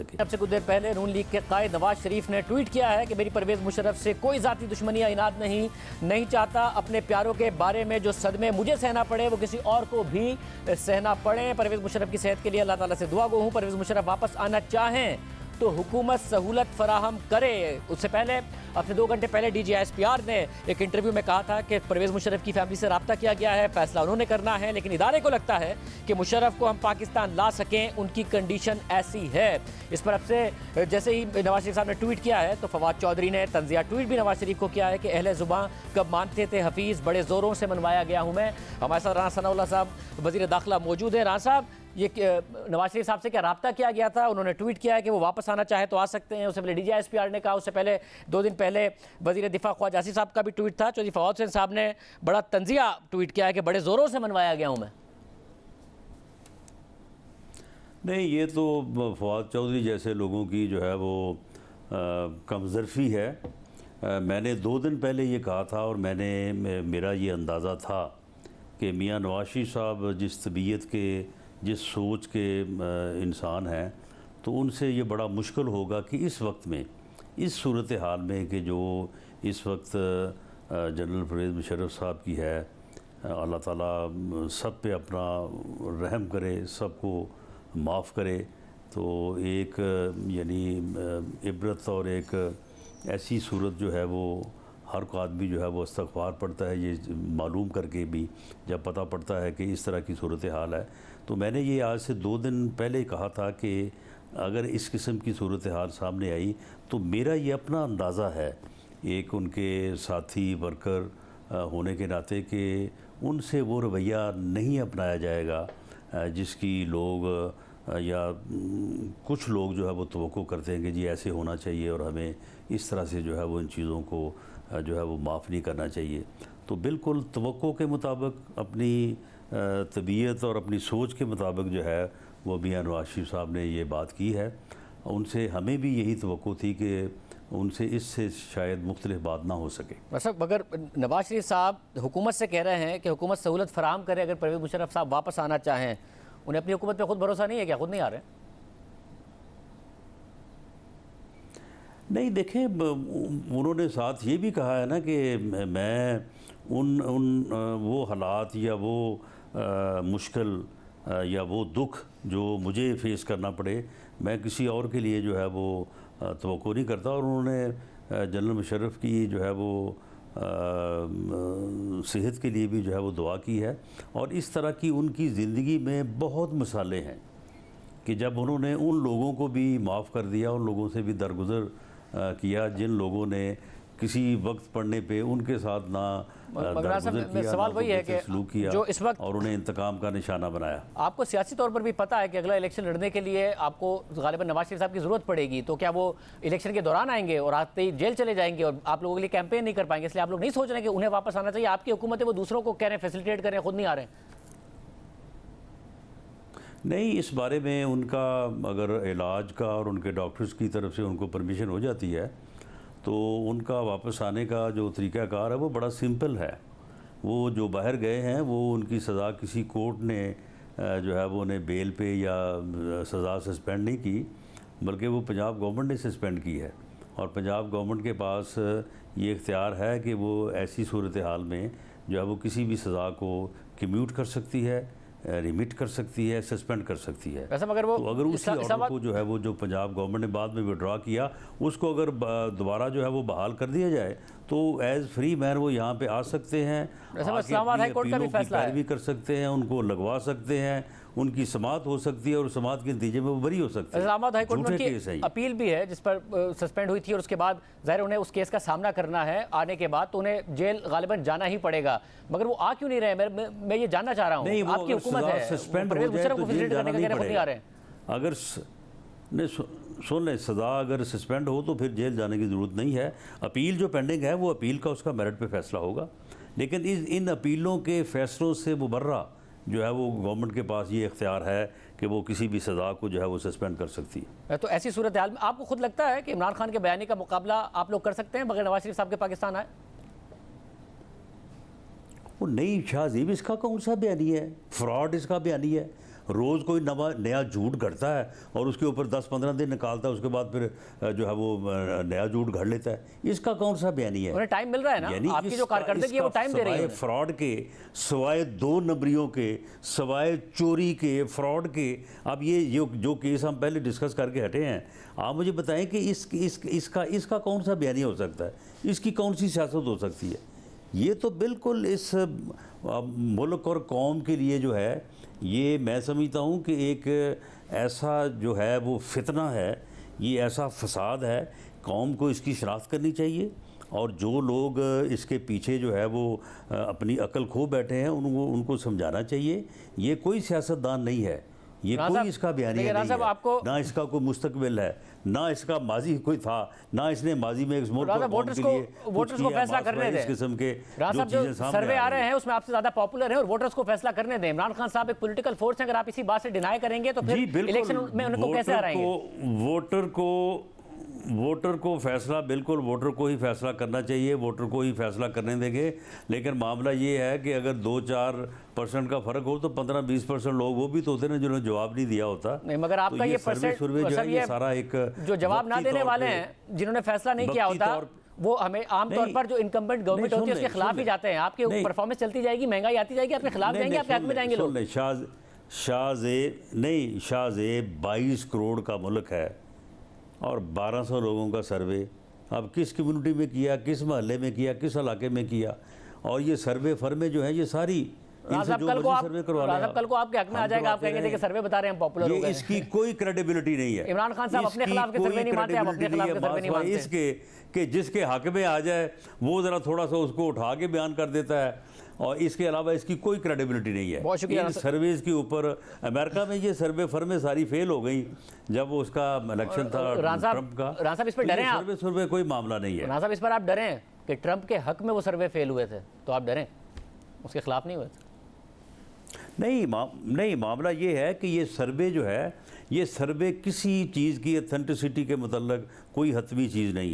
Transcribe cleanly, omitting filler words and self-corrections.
सबसे कुछ देर पहले नून लीग के कायद नवाज शरीफ ने ट्वीट किया है कि मेरी परवेज मुशर्रफ से कोई जाती दुश्मनी या इनाद नहीं चाहता। अपने प्यारों के बारे में जो सदमे मुझे सहना पड़े वो किसी और को भी सहना पड़े। परवेज मुशर्रफ की सेहत के लिए अल्लाह ताला से दुआ गो हूँ। परवेज मुशर्रफ वापस आना चाहें तो हुकूमत सहूलत फराहम करे। उससे पहले अपने 2 घंटे पहले DGISPR ने एक इंटरव्यू में कहा था कि परवेज़ मुशर्रफ की फैमिली से रब्ता किया गया है, फैसला उन्होंने करना है, लेकिन इदारे को लगता है कि मुशर्रफ को हम पाकिस्तान ला सकें, उनकी कंडीशन ऐसी है। इस पर अब से जैसे ही नवाज शरीफ साहब ने ट्वीट किया है तो फवाद चौधरी ने तंजिया ट्वीट भी नवाज शरीफ को किया है कि अहले ज़ुबां कब मानते थे हफीज़, बड़े ज़ोरों से मनवाया गया हूँ मैं। हमारे साथ राना सनाउल्लाह साहब वज़ीर दाखिला मौजूद हैं। राना साहब, ये नवाज शरीफ साहब से क्या रब्ता किया गया था? उन्होंने ट्वीट किया है कि वो वापस आना चाहे तो आ सकते हैं। उससे पहले DGISPR ने कहा, उससे पहले 2 दिन पहले वज़ीर दिफा ख्वाजा आसिफ साहब का भी ट्वीट था। चौधरी फवाद हुसैन साहब ने बड़ा तंजिया ट्वीट किया है कि बड़े ज़ोरों से मनवाया गया हूँ मैं। नहीं, ये तो फवाद चौधरी जैसे लोगों की जो है वो कमज़रफ़ी है। मैंने 2 दिन पहले ये कहा था और मेरा ये अंदाज़ा था कि मियाँ नवाज शरीफ साहब जिस तबीयत के, जिस सोच के इंसान हैं, तो उनसे ये बड़ा मुश्किल होगा कि इस वक्त में, इस सूरत हाल में कि जो इस वक्त जनरल परवेज़ मुशर्रफ साहब की है, अल्लाह ताला सब पे अपना रहम करे, सबको माफ़ करे। तो एक यानी इबरत और एक ऐसी सूरत जो है वो हर आदमी जो है वो इस्तग़फ़ार पढ़ता है, ये मालूम करके भी जब पता पड़ता है कि इस तरह की सूरत हाल है। तो मैंने ये आज से 2 दिन पहले कहा था कि अगर इस किस्म की सूरत हाल सामने आई तो मेरा ये अपना अंदाज़ा है, एक उनके साथी वर्कर होने के नाते, कि उनसे वो रवैया नहीं अपनाया जाएगा जिसकी लोग या कुछ लोग जो है वो तवक्को करते हैं कि जी ऐसे होना चाहिए और हमें इस तरह से जो है वो इन चीज़ों को जो है वो माफ़ नहीं करना चाहिए। तो बिल्कुल तवक्को के मुताबिक, अपनी तबीयत और अपनी सोच के मुताबिक जो है वो मियाँ नवाज शरीफ साहब ने ये बात की है। उनसे हमें भी यही तवक्को थी कि उनसे इससे शायद मुख्तलिफ बात ना हो सके। मतलब अगर नवाज शरीफ साहब हुकूमत से कह रहे हैं कि हुकूमत सहूलत फराहम करे अगर परवेज़ मुशर्रफ साहब वापस आना चाहें, उन्हें अपनी हुकूमत पे खुद भरोसा नहीं है क्या? खुद नहीं आ रहे? नहीं, देखें, उन्होंने साथ ये भी कहा है ना कि मैं वो हालात या वो मुश्किल या वो दुख जो मुझे फेस करना पड़े, मैं किसी और के लिए जो है वो तवक्को नहीं करता। और उन्होंने जनरल मुशर्रफ की जो है वो सेहत के लिए भी जो है वो दुआ की है। और इस तरह की उनकी ज़िंदगी में बहुत मिसालें हैं कि जब उन्होंने उन लोगों को भी माफ़ कर दिया, उन लोगों से भी दरगुजर किया जिन लोगों ने किसी वक्त पड़ने पे उनके साथ ना दरगुजर किया, सवाल वही है कि सलूक किया जो इस वक्त और उन्हें इंतकाम का निशाना बनाया। आपको सियासी तौर पर भी पता है कि अगला इलेक्शन लड़ने के लिए आपको गालिबन नवाज शरीफ साहब की ज़रूरत पड़ेगी, तो क्या वो इलेक्शन के दौरान आएंगे और आते ही जेल चले जाएंगे और आप लोगों के लिए कैंपेन नहीं कर पाएंगे? इसलिए आप लोग नहीं सोच रहे कि उन्हें वापस आना चाहिए? आपकी हुकूमत है वो दूसरों को कह रहे हैं, फैसिलिटेट कर रहे हैं, खुद नहीं आ रहे हैं। नहीं, इस बारे में उनका अगर इलाज का और उनके डॉक्टर्स की तरफ से उनको परमिशन हो जाती है तो उनका वापस आने का जो तरीक़ाकार है वो बड़ा सिंपल है। वो जो बाहर गए हैं वो उनकी सज़ा किसी कोर्ट ने जो है वो उन्हें बेल पे या सज़ा सस्पेंड नहीं की, बल्कि वो पंजाब गवर्नमेंट ने सस्पेंड की है। और पंजाब गवर्नमेंट के पास ये इख्तियार है कि वो ऐसी सूरत हाल में जो है वो किसी भी सज़ा को कम्यूट कर सकती है, रिमिट कर सकती है, सस्पेंड कर सकती है। अगर वो तो अगर उसी ऑर्डर को जो है वो जो पंजाब गवर्नमेंट ने बाद में विड्रॉ किया, उसको अगर दोबारा जो है वो बहाल कर दिया जाए तो एज़ फ्री मैन वो यहाँ पे आ सकते हैं, इस्लामाबाद हाई कोर्ट का भी फैसला है, भी कर सकते हैं, उनको लगवा सकते हैं, उनकी समाअत हो सकती है और समाअत के नतीजे में वो बरी हो सकते हैं। इस्लामाबाद हाई कोर्ट में उनकी अपील भी है जिस पर सस्पेंड हुई थी और उसके बाद ज़ाहिर उन्हें उस केस का सामना करना है आने के बाद, तो उन्हें जेल गालिबन जाना ही पड़ेगा। मगर वो आ क्यों नहीं रहे? मैं ये जानना चाह रहा हूँ। आपकी हुकूमत है, सस्पेंड हो जाए तो जेल जाना नहीं पड़ेगा। अगर सुन लें, सज़ा अगर सस्पेंड हो तो फिर जेल जाने की ज़रूरत नहीं है। अपील जो पेंडिंग है वो अपील का उसका मेरिट पे फैसला होगा, लेकिन इन अपीलों के फ़ैसलों से मुबर्रा जो है वो गवर्नमेंट के पास ये इख्तियार है कि वो किसी भी सज़ा को जो है वो सस्पेंड कर सकती है। तो ऐसी सूरत हाल में आपको खुद लगता है कि इमरान खान के बयानी का मुकाबला आप लोग कर सकते हैं बगैर नवाज शरीफ साहब के पाकिस्तान आए? वो नहीं, शाहजीब इसका कौन सा बयानी है? फ्रॉड इसका बयानी है। रोज़ कोई नया झूठ घड़ता है और उसके ऊपर 10-15 दिन निकालता है, उसके बाद फिर जो है वो नया झूठ घड़ लेता है। इसका कौन सा बयानी है? उन्हें टाइम मिल रहा है ना, आपकी जो कारकर्दगी है वो टाइम दे रही है। फ्रॉड के सवाए 2 नंबरियों के, सवाए चोरी के, फ्रॉड के, अब ये जो केस हम पहले डिस्कस करके हटे हैं, आप मुझे बताएं कि इसका कौन सा बयानी हो सकता है, इसकी कौन सी सियासत हो सकती है? ये तो बिल्कुल इस मुल्क और कौम के लिए जो है, ये मैं समझता हूँ कि एक ऐसा जो है वो फितना है, ये ऐसा फसाद है, कौम को इसकी शनाख्त करनी चाहिए और जो लोग इसके पीछे जो है वो अपनी अकल खो बैठे हैं उनको समझाना चाहिए। ये कोई सियासतदान नहीं है, ये कोई इसका बयानिया नहीं है, ना इसका कोई मुस्तकबिल है, ना इसका माजी कोई था, ना इसने माजी में वोटर्स को फैसला करने दें। इस किस्म के जो सर्वे आ रहे हैं उसमें आपसे ज्यादा पॉपुलर है और वोटर्स को फैसला करने दें। इमरान खान साहब एक पॉलिटिकल फोर्स है, अगर आप इसी बात से डिनाई करेंगे तो फिर इलेक्शन में उनको कैसे हराएंगे? वोटर को फैसला, बिल्कुल वोटर को ही फैसला करना चाहिए, वोटर को ही फैसला करने देंगे। लेकिन मामला ये है कि अगर 2-4% का फर्क हो तो 15-20% लोग वो भी तो होते हैं जिन्होंने जवाब नहीं दिया होता। नहीं, मगर आपका ये परसेंट ये सारा एक जो जवाब ना देने वाले हैं, जिन्होंने फैसला नहीं किया होता, वो हमें आमतौर पर जो इनकम्बेंट गवर्नमेंट होती है उसके खिलाफ ही जाते हैं। आपके परफॉर्मेंस चलती जाएगी, महंगाई आती जाएगी, आपके खिलाफ जाएंगे, आपके हक में जाएंगे लोग। शाहजेब 22 करोड़ का मुल्क है और 1200 लोगों का सर्वे, अब किस कम्युनिटी में किया, किस महल्ले में किया, किस इलाके में किया, और ये सर्वे फर्मे जो है ये सारी कल को आपके हक में आ जाएगा, आप कहेंगे कि सर्वे बता रहे हैं पॉपुलर हो गए। इसकी कोई क्रेडिबिलिटी नहीं है। इमरान खान साहब अपने खिलाफ के सर्वे नहीं मानते, आप अपने खिलाफ के सर्वे नहीं मानते। इसके कि जिसके हक में आ जाए वो जरा थोड़ा सा उसको उठा के बयान कर देता है, और इसके अलावा इसकी कोई क्रेडिबिलिटी नहीं है। बहुत शुक्रिया। इन सर्वेज के ऊपर अमेरिका में ये सर्वे फर्में सारी फेल हो गई जब उसका इलेक्शन था ट्रंप का। राना साहब इस पर डरे आप? सर्वे कोई मामला नहीं है। राना साहब इस पर आप डरे कि ट्रंप के हक में वो सर्वे फेल हुए थे, तो आप डरें, उसके खिलाफ नहीं हुए थे? नहीं, मामला ये है कि ये सर्वे जो है, ये सर्वे किसी चीज़ की ऑथेंटिसिटी के मतलब कोई हतमी चीज़ नहीं है।